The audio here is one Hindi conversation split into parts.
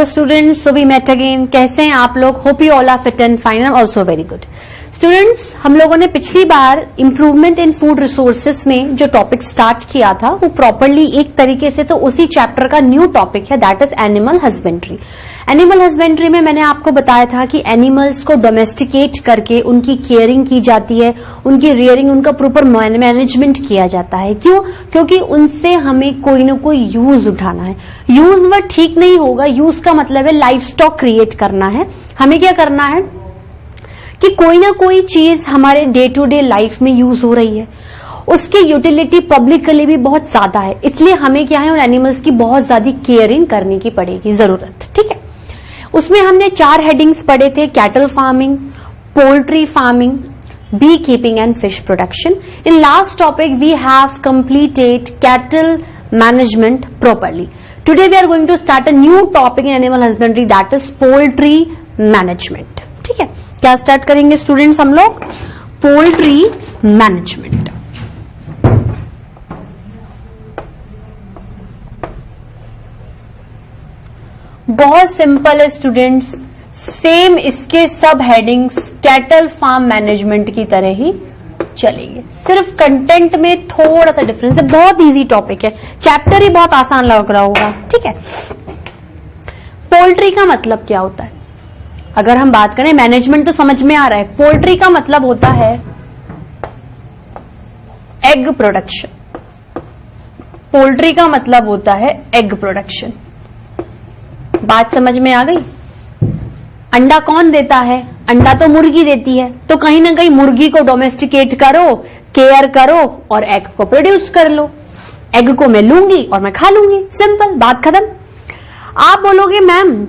Hello students, so we met again. कैसे हैं आप लोग? Hope you all are fit and fine and also very good. Students, हम लोगों ने पिछली बार इंप्रूवमेंट इन फूड रिसोर्सेस में जो टॉपिक स्टार्ट किया था वो प्रॉपरली एक तरीके से तो उसी चैप्टर का न्यू टॉपिक है, that is animal husbandry. Animal husbandry में मैंने आपको बताया था कि एनिमल्स को डोमेस्टिकेट करके उनकी केयरिंग की जाती है, उनकी रियरिंग, उनका प्रॉपर मैनेजमेंट किया जाता है। क्यों? क्योंकि उनसे हमें कोई ना कोई यूज उठाना है। यूज वर्ड ठीक नहीं होगा, यूज का मतलब है लाइफ स्टॉक क्रिएट करना है। हमें क्या करना है कि कोई ना कोई चीज हमारे डे टू डे लाइफ में यूज हो रही है, उसकी यूटिलिटी पब्लिक के लिए भी बहुत ज्यादा है, इसलिए हमें क्या है उन एनिमल्स की बहुत ज्यादा केयरिंग करने की पड़ेगी, जरूरत। ठीक है, उसमें हमने 4 हेडिंग्स पढ़े थे, cattle farming, poultry farming, bee keeping and fish production. In last topic we have completed cattle management properly. Today we are going to start a new topic in animal husbandry, that is poultry management. ठीक है, क्या स्टार्ट करेंगे स्टूडेंट्स हम लोग? Poultry management. बहुत सिंपल है स्टूडेंट्स, सेम इसके सब हेडिंग्स कैटल फार्म मैनेजमेंट की तरह ही चलेंगे, सिर्फ कंटेंट में थोड़ा सा डिफरेंस है। बहुत इजी टॉपिक है, चैप्टर ही बहुत आसान लग रहा होगा। ठीक है, पोल्ट्री का मतलब क्या होता है? अगर हम बात करें, मैनेजमेंट तो समझ में आ रहा है, पोल्ट्री का मतलब होता है एग प्रोडक्शन। पोल्ट्री का मतलब होता है एग प्रोडक्शन। बात समझ में आ गई? अंडा कौन देता है? अंडा तो मुर्गी देती है, तो कहीं ना कहीं मुर्गी को डोमेस्टिकेट करो, केयर करो और एग को प्रोड्यूस कर लो। एग को मैं लूंगी और मैं खा लूंगी, सिंपल, बात खत्म। आप बोलोगे मैम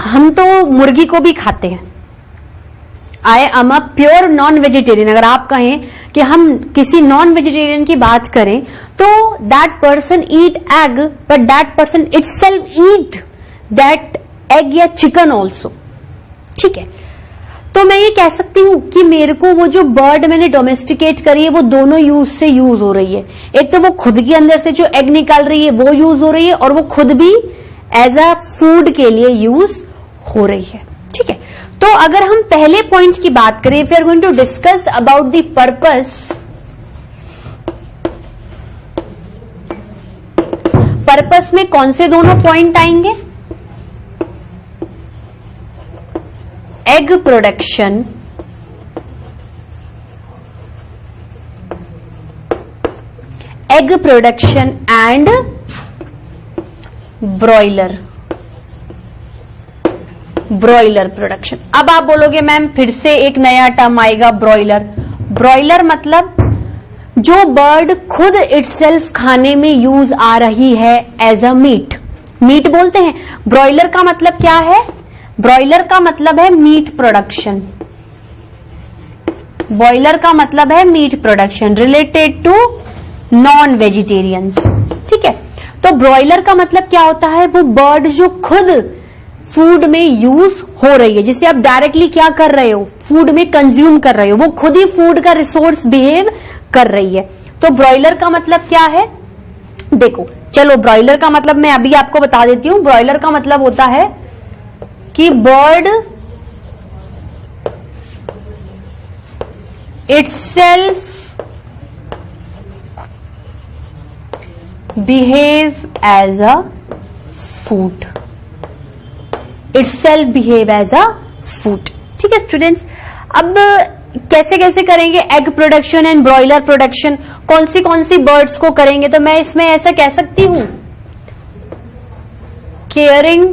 हम तो मुर्गी को भी खाते हैं, I am a pure non vegetarian. अगर आप कहें कि हम किसी नॉन वेजिटेरियन की बात करें तो that person eat egg, but that person itself eat that egg या चिकन ऑल्सो। ठीक है, तो मैं ये कह सकती हूं कि मेरे को वो जो बर्ड मैंने डोमेस्टिकेट करी है वो दोनों यूज से यूज हो रही है। एक तो वो खुद के अंदर से जो एग निकाल रही है वो यूज हो रही है, और वो खुद भी एज अ फूड के लिए यूज हो रही है। ठीक है, तो अगर हम पहले पॉइंट की बात करें, we are going to discuss about the purpose में कौन से दोनों पॉइंट आएंगे? Egg production and broiler production. अब आप बोलोगे मैम फिर से एक नया टर्म आएगा, ब्रॉयलर। ब्रॉयलर मतलब जो बर्ड खुद इटसेल्फ खाने में यूज आ रही है एज अ मीट बोलते हैं। ब्रॉयलर का मतलब क्या है? ब्रॉयलर का मतलब है मीट प्रोडक्शन। ब्रॉयलर का मतलब है meat production related to non vegetarians. ठीक है, तो ब्रॉयलर का मतलब क्या होता है? वो बर्ड जो खुद फूड में यूज हो रही है, जिसे आप डायरेक्टली क्या कर रहे हो, फूड में कंज्यूम कर रहे हो, वो खुद ही फूड का रिसोर्स बिहेव कर रही है। तो ब्रॉयलर का मतलब क्या है? देखो चलो, ब्रॉयलर का मतलब मैं अभी आपको बता देती हूं। ब्रॉयलर का मतलब होता है कि bird itself behave as a food. Itself behave as a food. ठीक है स्टूडेंट्स, अब कैसे कैसे करेंगे egg production and broiler production? कौन सी बर्ड्स को करेंगे? तो मैं इसमें ऐसा कह सकती हूं, caring,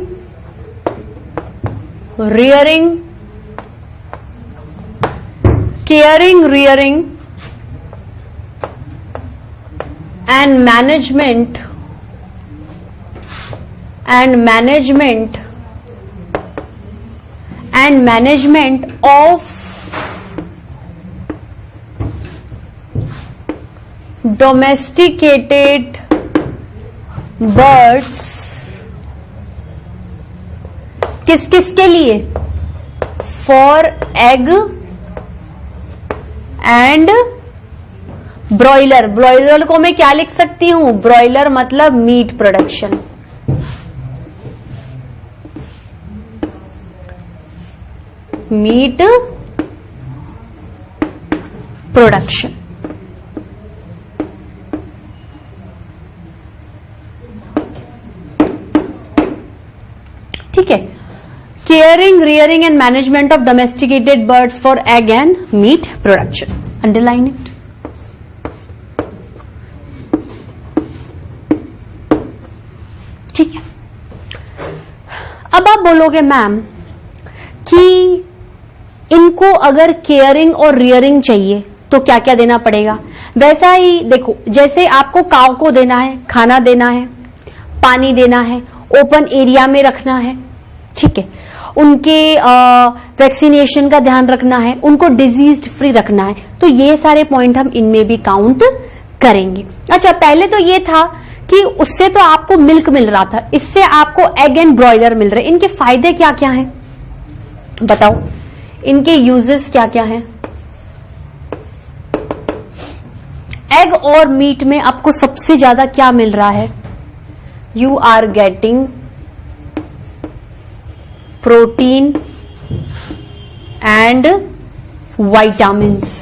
rearing and management of domesticated birds। किस के लिए? फॉर एग एंड ब्रॉयलर को मैं क्या लिख सकती हूं? ब्रॉयलर मतलब मीट प्रोडक्शन। Meat production. ठीक है, caring, rearing and management of domesticated birds for egg and meat production, underline it. ठीक है, अब आप बोलोगे मैम कि इनको अगर केयरिंग और रियरिंग चाहिए तो क्या क्या देना पड़ेगा। वैसा ही देखो, जैसे आपको काऊ को देना है, खाना देना है, पानी देना है, ओपन एरिया में रखना है, ठीक है, उनके वैक्सीनेशन का ध्यान रखना है, उनको डिजीज फ्री रखना है, तो ये सारे पॉइंट हम इनमें भी काउंट करेंगे। अच्छा, पहले तो ये था कि उससे तो आपको मिल्क मिल रहा था, इससे आपको एग एंड ब्रॉयलर मिल रहे। इनके फायदे क्या क्या हैं बताओ, इनके यूजेस क्या क्या हैं। एग और मीट में आपको सबसे ज्यादा क्या मिल रहा है, you are getting protein and vitamins.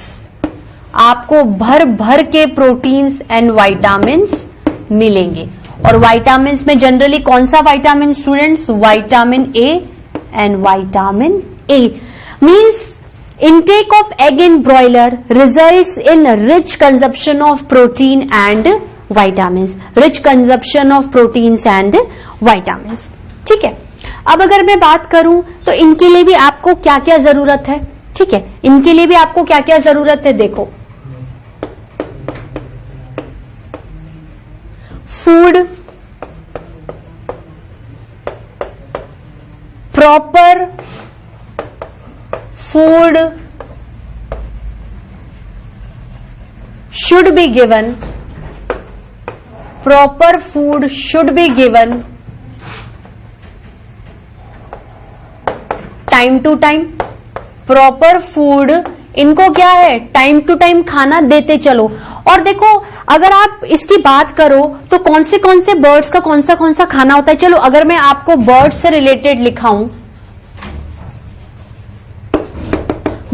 आपको भर भर के प्रोटीन्स एंड वाइटामिन्स मिलेंगे। और वाइटामिन्स में जनरली कौन सा vitamin students, vitamin A and vitamin A. Means intake of egg and broiler results in rich consumption of protein and vitamins, rich consumption of proteins and vitamins। ठीक है, अब अगर मैं बात करूं तो इनके लिए भी आपको क्या क्या जरूरत है। ठीक है, इनके लिए भी आपको क्या क्या जरूरत है, देखो food, proper food should be given, proper food should be given time to time। proper food इनको क्या है, टाइम टू टाइम खाना देते चलो। और देखो, अगर आप इसकी बात करो तो कौन से बर्ड्स का कौन सा खाना होता है। चलो अगर मैं आपको बर्ड्स से रिलेटेड लिखाऊं,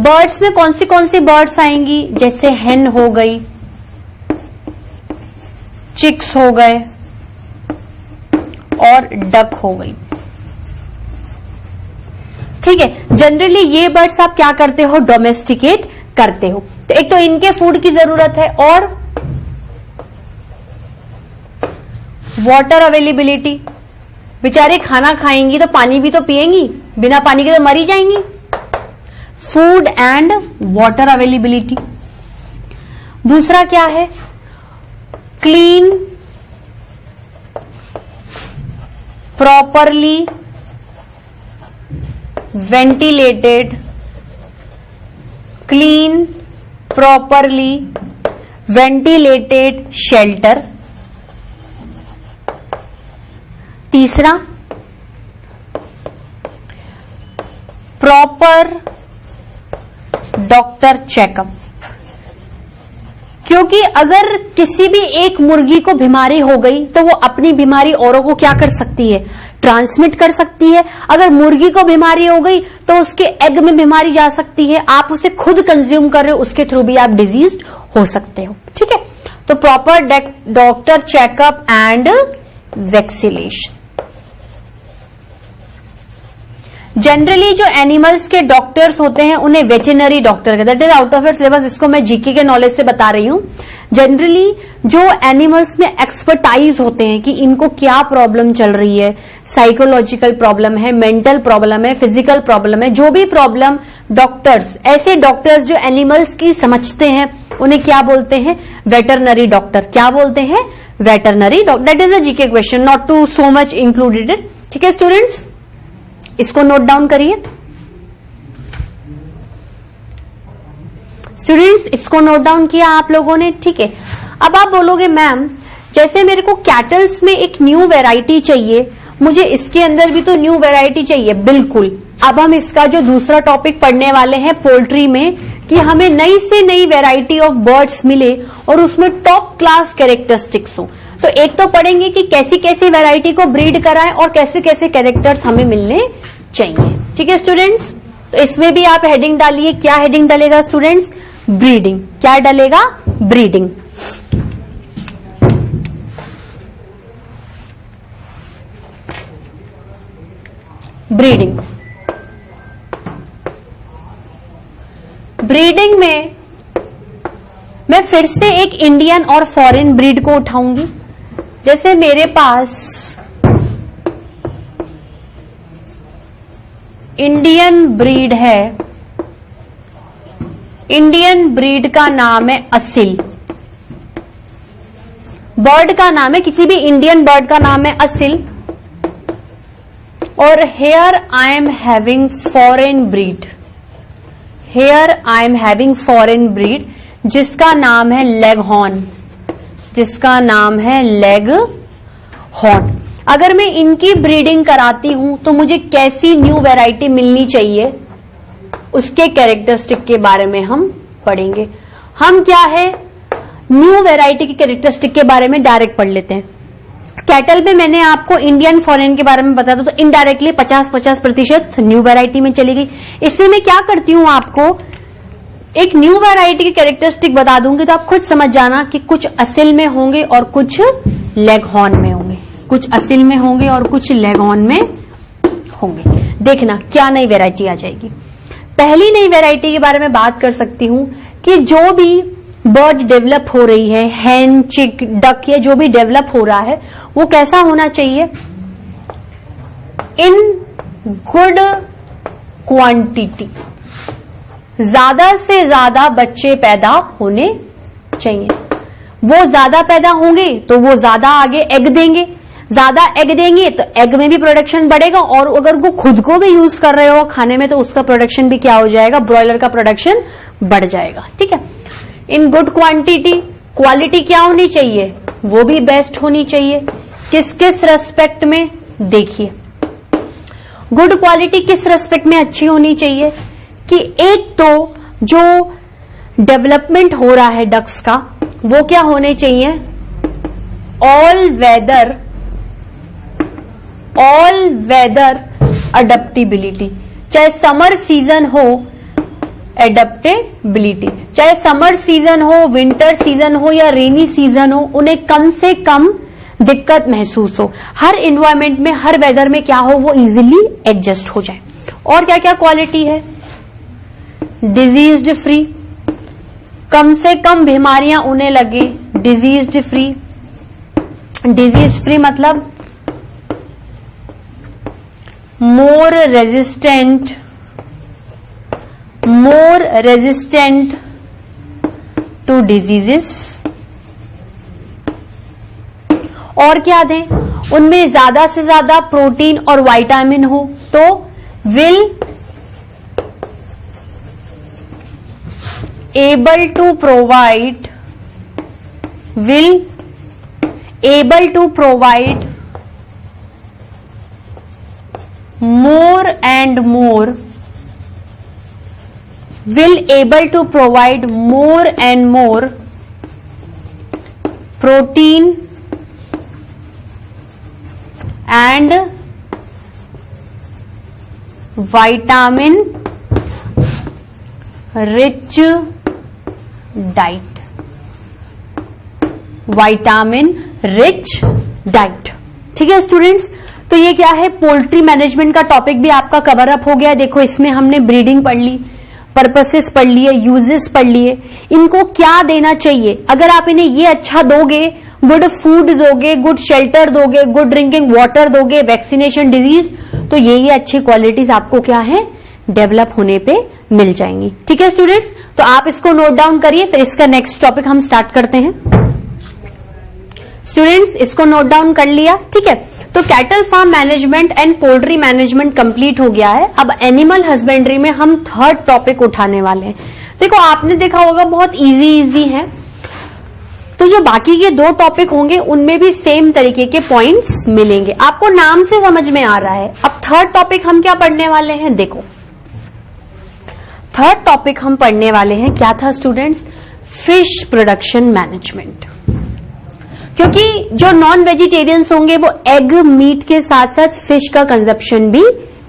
बर्ड्स में कौन सी बर्ड्स आएंगी, जैसे हेन हो गई, चिक्स हो गए और डक हो गई। ठीक है, जनरली ये बर्ड्स आप क्या करते हो, डोमेस्टिकेट करते हो। तो एक तो इनके फूड की जरूरत है और वाटर अवेलेबिलिटी। बेचारे खाना खाएंगी तो पानी भी तो पिएंगी, बिना पानी के तो मर ही जाएंगी। Food and water availability. दूसरा क्या है, clean, properly ventilated, clean properly ventilated shelter. तीसरा, प्रॉपर डॉक्टर चेकअप। क्योंकि अगर किसी भी एक मुर्गी को बीमारी हो गई तो वो अपनी बीमारी औरों को क्या कर सकती है, ट्रांसमिट कर सकती है। अगर मुर्गी को बीमारी हो गई तो उसके एग में बीमारी जा सकती है, आप उसे खुद कंज्यूम कर रहे हो, उसके थ्रू भी आप डिजीज हो सकते हो। ठीक है, तो proper doctor checkup and vaccination. Generally जो एनिमल्स के डॉक्टर्स होते हैं उन्हें वेटरनरी डॉक्टर कहते हैं। That is out of your syllabus, इसको मैं जीके के नॉलेज से बता रही हूं। जनरली जो एनिमल्स में एक्सपर्टाइज होते हैं कि इनको क्या प्रॉब्लम चल रही है, साइकोलॉजिकल प्रॉब्लम है, मेंटल प्रॉब्लम है, फिजिकल प्रॉब्लम है, जो भी प्रॉब्लम, डॉक्टर्स, ऐसे डॉक्टर्स जो एनिमल्स की समझते हैं उन्हें क्या बोलते हैं, वेटरनरी डॉक्टर। क्या बोलते हैं, veterinary doctor. That is a GK question, not to so much included. ठीक है स्टूडेंट्स, इसको नोट डाउन करिए। स्टूडेंट्स, इसको नोट डाउन किया आप लोगों ने। ठीक है, अब आप बोलोगे मैम जैसे मेरे को कैटल्स में एक न्यू वैरायटी चाहिए, मुझे इसके अंदर भी तो न्यू वैरायटी चाहिए। बिल्कुल, अब हम इसका जो दूसरा टॉपिक पढ़ने वाले हैं पोल्ट्री में, कि हमें नई से नई वैरायटी ऑफ बर्ड्स मिले और उसमें टॉप क्लास कैरेक्टरिस्टिक्स हो। तो एक तो पढ़ेंगे कि कैसी कैसी वैरायटी को ब्रीड कराएं और कैसे कैसे कैरेक्टर्स हमें मिलने चाहिए। ठीक है स्टूडेंट्स, तो इसमें भी आप हेडिंग डालिए, क्या हेडिंग डलेगा स्टूडेंट्स? ब्रीडिंग। क्या डलेगा? ब्रीडिंग। ब्रीडिंग। ब्रीडिंग में मैं फिर से एक इंडियन और फॉरेन ब्रीड को उठाऊंगी। जैसे मेरे पास इंडियन ब्रीड है, इंडियन ब्रीड का नाम है असिल। बर्ड का नाम है, किसी भी इंडियन बर्ड का नाम है असिल। और here I am having foreign breed, here I am having foreign breed जिसका नाम है लेगहॉर्न, जिसका नाम है लेगहॉर्न। अगर मैं इनकी ब्रीडिंग कराती हूं तो मुझे कैसी न्यू वैरायटी मिलनी चाहिए, उसके कैरेक्टरिस्टिक के बारे में हम पढ़ेंगे। हम क्या है, न्यू वैरायटी की कैरेक्टरिस्टिक के बारे में डायरेक्ट पढ़ लेते हैं। कैटल में मैंने आपको इंडियन फॉरेन के बारे में बताया था, तो इनडायरेक्टली 50% न्यू वैरायटी में चली गई। इसमें मैं क्या करती हूं, आपको एक न्यू वैरायटी की कैरेक्टरिस्टिक बता दूंगी तो आप खुद समझ जाना कि कुछ असिल में होंगे और कुछ लेगहॉर्न में होंगे, कुछ असिल में होंगे और कुछ लेगहॉर्न में होंगे। देखना क्या नई वैरायटी आ जाएगी। पहली नई वैरायटी के बारे में बात कर सकती हूं कि जो भी बर्ड डेवलप हो रही है, हैन, चिक, डक, या जो भी डेवलप हो रहा है वो कैसा होना चाहिए? इन गुड क्वांटिटी, ज्यादा से ज्यादा बच्चे पैदा होने चाहिए। वो ज्यादा पैदा होंगे तो वो ज्यादा आगे एग देंगे, ज्यादा एग देंगे तो एग में भी प्रोडक्शन बढ़ेगा, और अगर वो खुद को भी यूज कर रहे हो खाने में तो उसका प्रोडक्शन भी क्या हो जाएगा, ब्रॉयलर का प्रोडक्शन बढ़ जाएगा। ठीक है, इन गुड क्वांटिटी, क्वालिटी क्या होनी चाहिए, वो भी बेस्ट होनी चाहिए। किस किस रेस्पेक्ट में, देखिए गुड क्वालिटी किस रेस्पेक्ट में अच्छी होनी चाहिए कि एक तो जो डेवलपमेंट हो रहा है डक्स का वो क्या होने चाहिए, ऑल वेदर अडेप्टेबिलिटी। चाहे समर सीजन हो, एडेप्टेबिलिटी, चाहे समर सीजन हो, विंटर सीजन हो या रेनी सीजन हो, उन्हें कम से कम दिक्कत महसूस हो, हर एनवायरमेंट में, हर वेदर में क्या हो, वो इजीली एडजस्ट हो जाए। और क्या क्या क्वालिटी है, डिजीज्ड फ्री, कम से कम बीमारियां उन्हें लगे, डिजीज्ड फ्री। डिजीज फ्री मतलब मोर रेजिस्टेंट टू डिजीजेस। और क्या दें, उनमें ज्यादा से ज्यादा प्रोटीन और विटामिन हो तो will able to provide more and more, will able to provide more and more protein and vitamin rich diet, vitamin rich diet. ठीक है स्टूडेंट्स, तो ये क्या है, पोल्ट्री मैनेजमेंट का टॉपिक भी आपका कवर अप हो गया। देखो इसमें हमने ब्रीडिंग पढ़ ली, पर्पसेस पढ़ लिए, यूजेस पढ़ लिए, इनको क्या देना चाहिए। अगर आप इन्हें ये अच्छा दोगे, गुड फूड दोगे, गुड शेल्टर दोगे, गुड ड्रिंकिंग वाटर दोगे, वैक्सीनेशन, डिजीज, तो ये अच्छी क्वालिटीज आपको क्या है, डेवलप होने पे मिल जाएंगी। ठीक है स्टूडेंट्स, तो आप इसको नोट डाउन करिए, फिर इसका नेक्स्ट टॉपिक हम स्टार्ट करते हैं। स्टूडेंट्स इसको नोट डाउन कर लिया, ठीक है। तो cattle farm management and poultry management complete हो गया है। अब एनिमल हस्बेंड्री में हम थर्ड टॉपिक उठाने वाले हैं। देखो आपने देखा होगा बहुत इजी है, तो जो बाकी के दो टॉपिक होंगे उनमें भी सेम तरीके के पॉइंट्स मिलेंगे, आपको नाम से समझ में आ रहा है। अब थर्ड टॉपिक हम क्या पढ़ने वाले हैं, देखो थर्ड टॉपिक हम पढ़ने वाले हैं, क्या था स्टूडेंट्स, फिश प्रोडक्शन मैनेजमेंट। क्योंकि जो नॉन वेजिटेरियंस होंगे वो एग मीट के साथ साथ फिश का कंजप्शन भी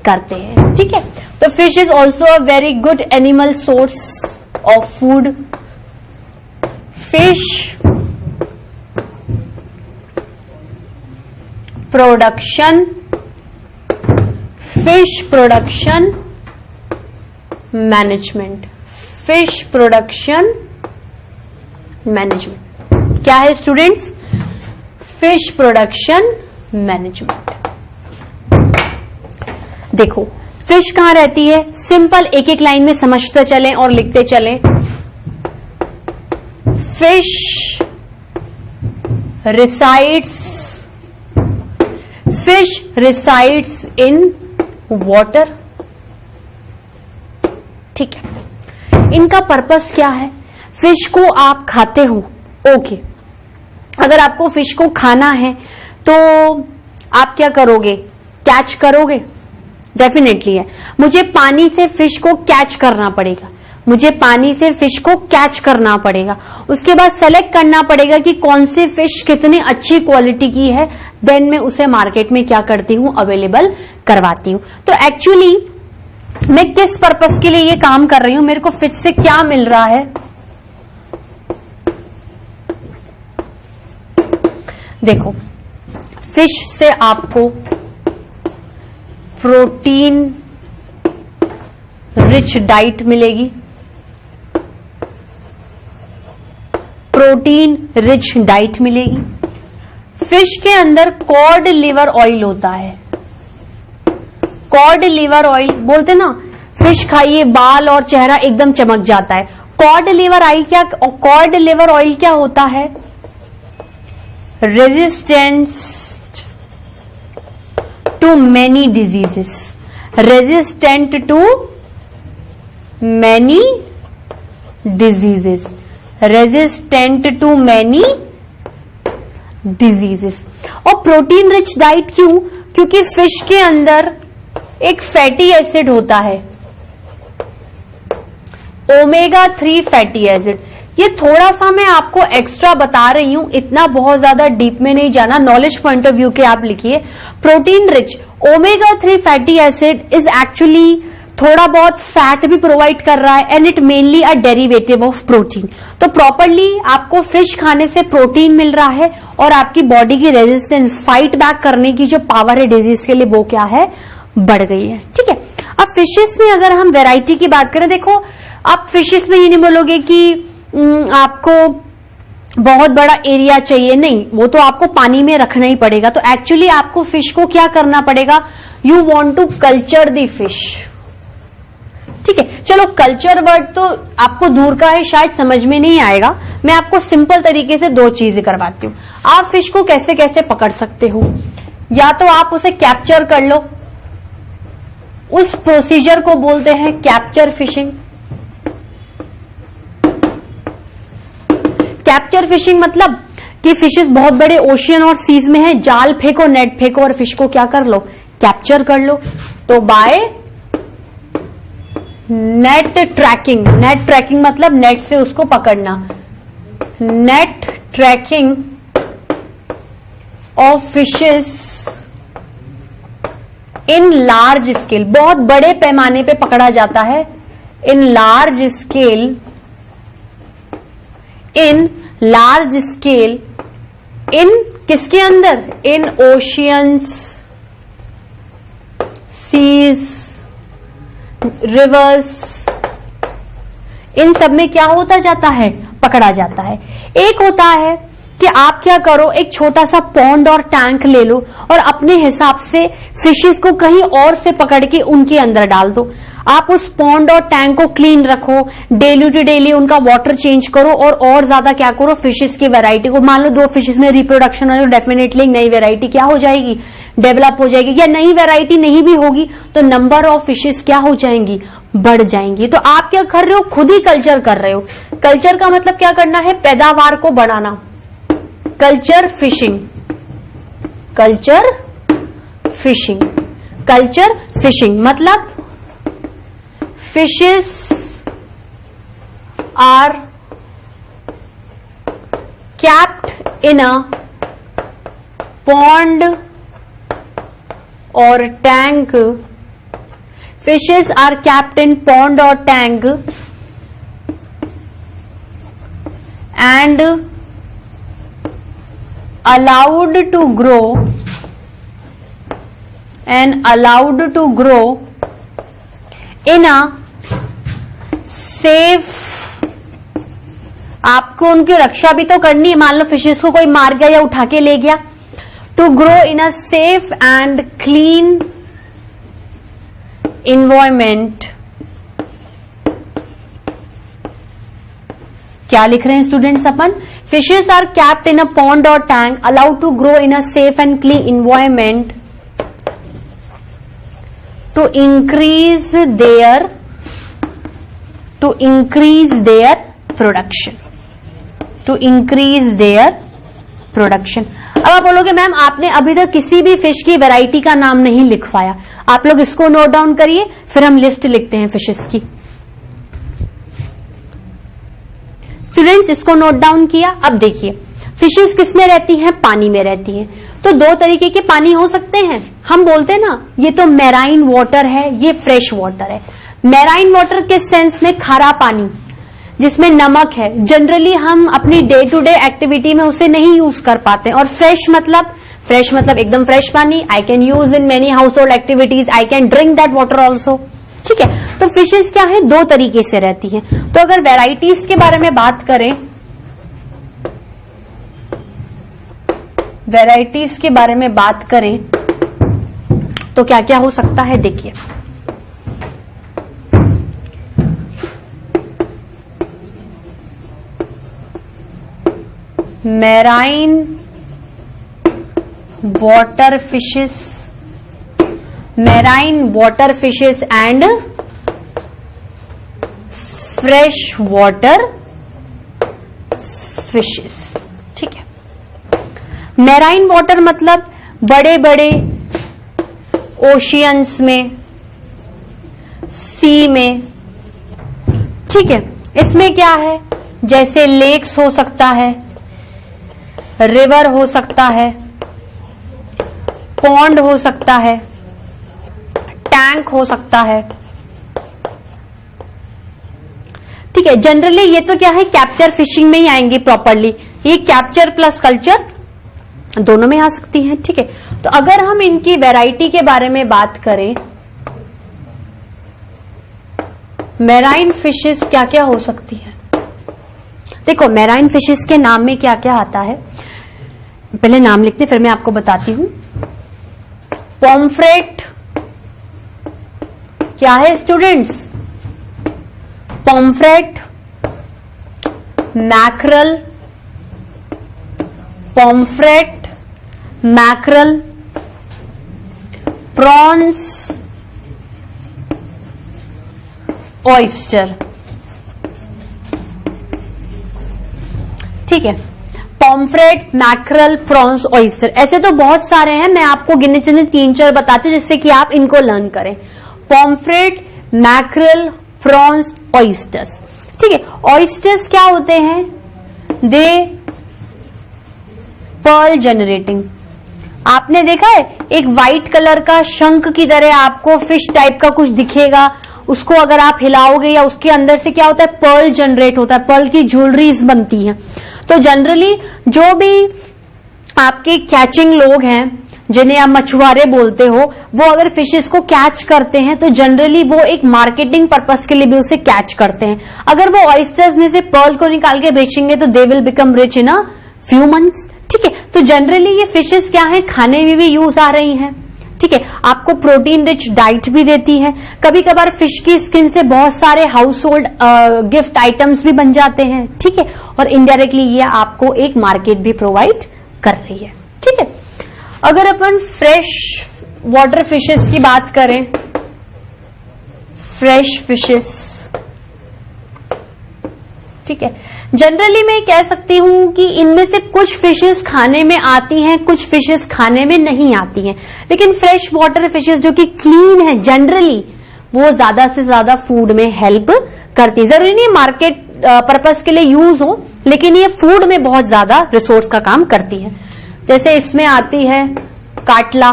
करते हैं, ठीक है। तो fish is also a very good animal source of food. Fish production, fish production management, fish production management. क्या है स्टूडेंट्स? Fish production management. देखो फिश कहां रहती है, सिंपल एक एक लाइन में समझते चलें और लिखते चलें. Fish resides in water. ठीक है. इनका पर्पस क्या है? फिश को आप खाते हो, ओके. अगर आपको फिश को खाना है तो आप क्या करोगे? कैच करोगे. डेफिनेटली है. मुझे पानी से फिश को कैच करना पड़ेगा, मुझे पानी से फिश को कैच करना पड़ेगा. उसके बाद सेलेक्ट करना पड़ेगा कि कौन सी फिश कितनी अच्छी क्वालिटी की है, देन मैं उसे मार्केट में क्या करती हूं? अवेलेबल करवाती हूं. तो एक्चुअली मैं किस पर्पस के लिए ये काम कर रही हूं, मेरे को फिश से क्या मिल रहा है? देखो फिश से आपको प्रोटीन रिच डाइट मिलेगी, प्रोटीन रिच डाइट मिलेगी. फिश के अंदर कॉड लिवर ऑयल होता है. कॉड लिवर ऑयल बोलते ना, फिश खाइए बाल और चेहरा एकदम चमक जाता है. कॉड लिवर ऑयल क्या होता है? Resistance to many diseases, resistant to many diseases, resistant to many diseases. और प्रोटीन रिच डाइट क्यों? क्योंकि फिश के अंदर एक फैटी एसिड होता है, ओमेगा 3 फैटी एसिड. ये थोड़ा सा मैं आपको एक्स्ट्रा बता रही हूं, इतना बहुत ज्यादा डीप में नहीं जाना. नॉलेज पॉइंट ऑफ व्यू के आप लिखिए. Protein rich omega 3 fatty acid is actually थोड़ा बहुत फैट भी प्रोवाइड कर रहा है, and it mainly a derivative of protein. तो प्रॉपरली आपको फिश खाने से प्रोटीन मिल रहा है और आपकी बॉडी की रेजिस्टेंस, फाइट बैक करने की जो पावर है डिजीज के लिए, वो क्या है? बढ़ गई है. ठीक है. अब फिशेस में अगर हम वैरायटी की बात करें, देखो आप फिशेस में ये नहीं बोलोगे कि आपको बहुत बड़ा एरिया चाहिए, नहीं, वो तो आपको पानी में रखना ही पड़ेगा. तो एक्चुअली आपको फिश को क्या करना पड़ेगा? You want to culture the fish. ठीक है. चलो कल्चर वर्ड तो आपको दूर का है, शायद समझ में नहीं आएगा. मैं आपको सिंपल तरीके से दो चीजें करवाती हूं. आप फिश को कैसे कैसे पकड़ सकते हो? या तो आप उसे कैप्चर कर लो, उस प्रोसीजर को बोलते हैं कैप्चर फिशिंग. कैप्चर फिशिंग मतलब कि फिशेस बहुत बड़े ओशियन और सीज में है, जाल फेंको, नेट फेंको और फिश को क्या कर लो? कैप्चर कर लो. तो by net tracking. Net tracking मतलब नेट से उसको पकड़ना. Net tracking of fishes in large scale, बहुत बड़े पैमाने पे पकड़ा जाता है. In large scale, in large scale, in किसके अंदर? इन ओशियंस, सीज, रिवर्स, इन सब में क्या होता जाता है? पकड़ा जाता है. एक होता है कि आप क्या करो, एक छोटा सा पॉन्ड और टैंक ले लो और अपने हिसाब से फिशेस को कहीं और से पकड़ के उनके अंदर डाल दो. आप उस पॉन्ड और टैंक को क्लीन रखो, डेली टू डेली उनका वाटर चेंज करो और ज्यादा क्या करो, फिशेस की वैरायटी को. मान लो 2 फिशेस में रिप्रोडक्शन हो, डेफिनेटली नई वैरायटी क्या हो जाएगी? डेवलप हो जाएगी. या नई वैरायटी नहीं भी होगी तो नंबर ऑफ फिशेस क्या हो जाएंगी? बढ़ जाएंगी. तो आप क्या कर रहे हो? खुद ही कल्चर कर रहे हो. कल्चर का मतलब क्या करना है? पैदावार को बढ़ाना. Culture fishing, culture fishing, culture fishing मतलब fishes are kept in a pond or tank. Fishes are kept in pond or tank and allowed to grow in a safe. आपको उनकी रक्षा भी तो करनी है, मान लो फिशेस को कोई मार गया या उठा के ले गया. To grow in a safe and clean environment. क्या लिख रहे हैं स्टूडेंट्स अपन? Fishes are kept in a pond और tank, allowed to grow in a safe and clean environment to increase their production. अब आप बोलोगे मैम आपने अभी तक किसी भी फिश की वैरायटी का नाम नहीं लिखवाया. आप लोग इसको नोट डाउन करिए, फिर हम लिस्ट लिखते हैं फिशेस की. स्टूडेंट्स इसको नोट डाउन किया. अब देखिए फिशेस किस में रहती हैं? पानी में रहती हैं. तो दो तरीके के पानी हो सकते हैं. हम बोलते हैं ना ये तो मैराइन वाटर है, ये फ्रेश वाटर है. मैराइन वाटर किस सेंस में? खारा पानी जिसमें नमक है. जनरली हम अपनी डे टू डे एक्टिविटी में उसे नहीं यूज कर पाते. और फ्रेश मतलब एकदम फ्रेश पानी. I can use in many house hold activities, I can drink that water also. ठीक है. तो फिशेस क्या है? दो तरीके से रहती हैं. तो अगर वेराइटीज के बारे में बात करें, तो क्या क्या हो सकता है देखिए. Marine water fishes and fresh water fishes. ठीक है. मैराइन वाटर मतलब बड़े बड़े ओशियंस में, सी में. ठीक है. इसमें क्या है? जैसे लेक्स हो सकता है, रिवर हो सकता है, पॉन्ड हो सकता है, टैंक हो सकता है. ठीक है. जनरली ये तो क्या है? कैप्चर फिशिंग में ही आएंगी प्रॉपरली. ये कैप्चर प्लस कल्चर दोनों में आ सकती हैं. ठीक है. तो अगर हम इनकी वैरायटी के बारे में बात करें, मैराइन फिशेस क्या क्या हो सकती है? देखो मैराइन फिशेस के नाम में क्या क्या आता है, पहले नाम लिखते फिर मैं आपको बताती हूं. पॉम्फ्रेट क्या है students? Pomfret, mackerel, prawns, oyster. ठीक है. पॉम्फ्रेट, मैक्रल, प्रॉन्स, ऑयस्टर, ऐसे तो बहुत सारे हैं. मैं आपको गिने चुने 3-4 बताती हूं जिससे कि आप इनको लर्न करें. Pomfret, mackerel, prawns, oysters. ठीक है. ऑयस्टर्स क्या होते हैं? They pearl generating. आपने देखा है एक व्हाइट कलर का शंख की तरह आपको फिश टाइप का कुछ दिखेगा. उसको अगर आप हिलाओगे या उसके अंदर से क्या होता है? पर्ल जनरेट होता है. पर्ल की ज्वेलरीज बनती हैं. तो जनरली जो भी आपके कैचिंग लोग हैं, जिन्हें आप मछुआरे बोलते हो, वो अगर फिशेस को कैच करते हैं तो जनरली वो एक मार्केटिंग पर्पस के लिए भी उसे कैच करते हैं. अगर वो ऑयस्टर्स में से पर्ल को निकाल के बेचेंगे तो they will become rich in a few months. ठीक है. तो जनरली ये फिशेस क्या है? खाने में भी यूज आ रही हैं. ठीक है. आपको प्रोटीन रिच डाइट भी देती है. कभी कभार फिश की स्किन से बहुत सारे हाउस होल्ड गिफ्ट आइटम्स भी बन जाते हैं. ठीक है. और इनडायरेक्टली ये आपको एक मार्केट भी प्रोवाइड कर रही है. ठीक है. अगर अपन फ्रेश वाटर फिशेस की बात करें, फ्रेश फिशेस, ठीक है, जनरली मैं कह सकती हूं कि इनमें से कुछ फिशेस खाने में आती हैं, कुछ फिशेस खाने में नहीं आती हैं. लेकिन फ्रेश वाटर फिशेस जो कि क्लीन है जनरली, वो ज्यादा से ज्यादा फूड में हेल्प करती है. जरूरी नहीं मार्केट पर्पस के लिए यूज हो, लेकिन ये फूड में बहुत ज्यादा रिसोर्स का काम करती है. जैसे इसमें आती है काटला,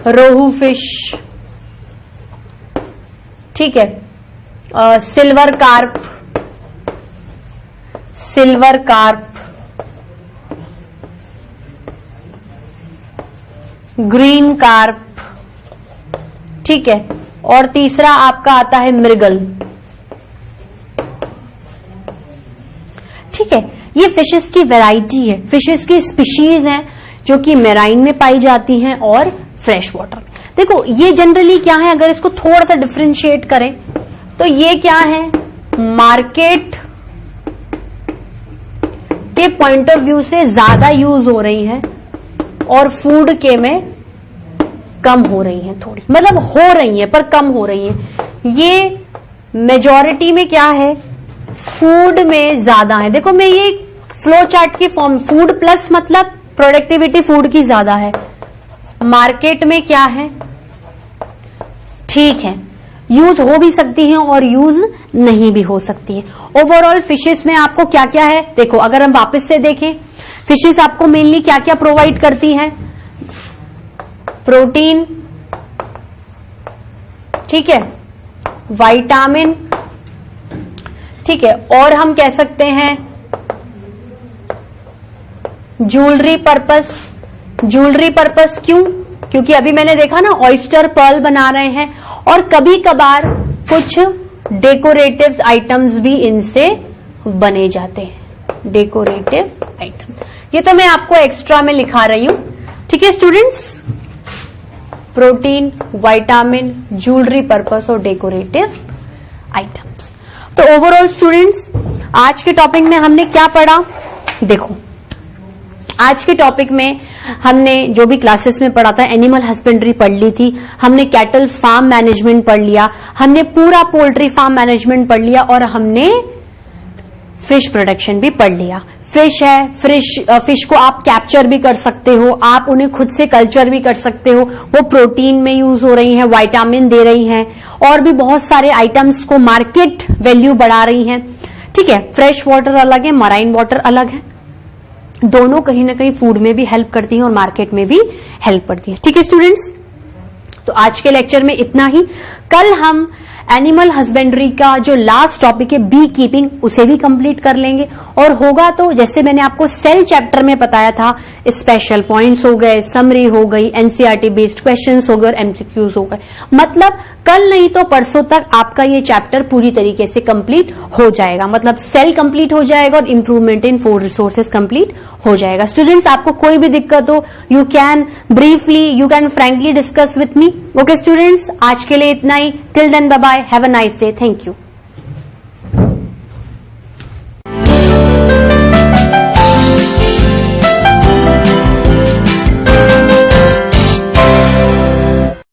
रोहू फिश, ठीक है, silver carp, silver carp, green carp, ठीक है, और तीसरा आपका आता है मृगल, ठीक है। ये फिशेस की वैरायटी है, फिशेस की स्पीशीज हैं जो कि मेराइन में पाई जाती हैं और फ्रेश वाटर। देखो ये जनरली क्या है, अगर इसको थोड़ा सा डिफरेंशिएट करें तो ये क्या है, मार्केट के पॉइंट ऑफ व्यू से ज्यादा यूज हो रही हैं और फूड के में कम हो रही हैं, थोड़ी मतलब हो रही हैं पर कम हो रही हैं। ये मेजॉरिटी में क्या है, फूड में ज्यादा है। देखो मैं ये फ्लो चार्ट की फॉर्म, फूड प्लस मतलब प्रोडक्टिविटी फूड की ज्यादा है, मार्केट में क्या है, ठीक है, यूज हो भी सकती है और यूज नहीं भी हो सकती है। ओवरऑल फिशेस में आपको क्या क्या है, देखो अगर हम वापस से देखें, फिशेस आपको मेनली क्या क्या प्रोवाइड करती हैं, प्रोटीन, ठीक है, विटामिन, ठीक है, और हम कह सकते हैं ज्वेलरी पर्पस। ज्वेलरी पर्पस क्यों, क्योंकि अभी मैंने देखा ना ऑयस्टर पर्ल बना रहे हैं और कभी कभार कुछ डेकोरेटिव आइटम्स भी इनसे बने जाते हैं, डेकोरेटिव आइटम। ये तो मैं आपको एक्स्ट्रा में लिखा रही हूं, ठीक है students, protein, vitamin, jewellery purpose और डेकोरेटिव आइटम्स। तो ओवरऑल स्टूडेंट्स आज के टॉपिक में हमने क्या पढ़ा, देखो आज के टॉपिक में हमने जो भी क्लासेस में पढ़ा था, एनिमल हस्बेंड्री पढ़ ली थी, हमने कैटल फार्म मैनेजमेंट पढ़ लिया, हमने पूरा पोल्ट्री फार्म मैनेजमेंट पढ़ लिया और हमने फिश प्रोडक्शन भी पढ़ लिया। फिश है, फिश को आप कैप्चर भी कर सकते हो, आप उन्हें खुद से कल्चर भी कर सकते हो, वो प्रोटीन में यूज हो रही हैं, विटामिन दे रही हैं और भी बहुत सारे आइटम्स को मार्केट वैल्यू बढ़ा रही हैं, ठीक है। फ्रेश वाटर अलग है, मराइन वाटर अलग है, दोनों कहीं ना कहीं फूड में भी हेल्प करती हैं और मार्केट में भी हेल्प करती है, ठीक है स्टूडेंट्स। तो आज के लेक्चर में इतना ही। कल हम एनिमल हस्बेंड्री का जो लास्ट टॉपिक है बी कीपिंग, उसे भी कंप्लीट कर लेंगे और होगा तो जैसे मैंने आपको सेल चैप्टर में बताया था, स्पेशल पॉइंट्स हो गए, समरी हो गई, एनसीईआरटी बेस्ड क्वेश्चंस हो गए और एमसीक्यूज हो गए। मतलब कल नहीं तो परसों तक आपका ये चैप्टर पूरी तरीके से कंप्लीट हो जाएगा, मतलब सेल कंप्लीट हो जाएगा और improvement in food resources complete हो जाएगा। स्टूडेंट्स आपको कोई भी दिक्कत हो, you can briefly, you can frankly discuss with me. Okay students, आज के लिए इतना ही। Till then bye bye, have a nice day, thank you.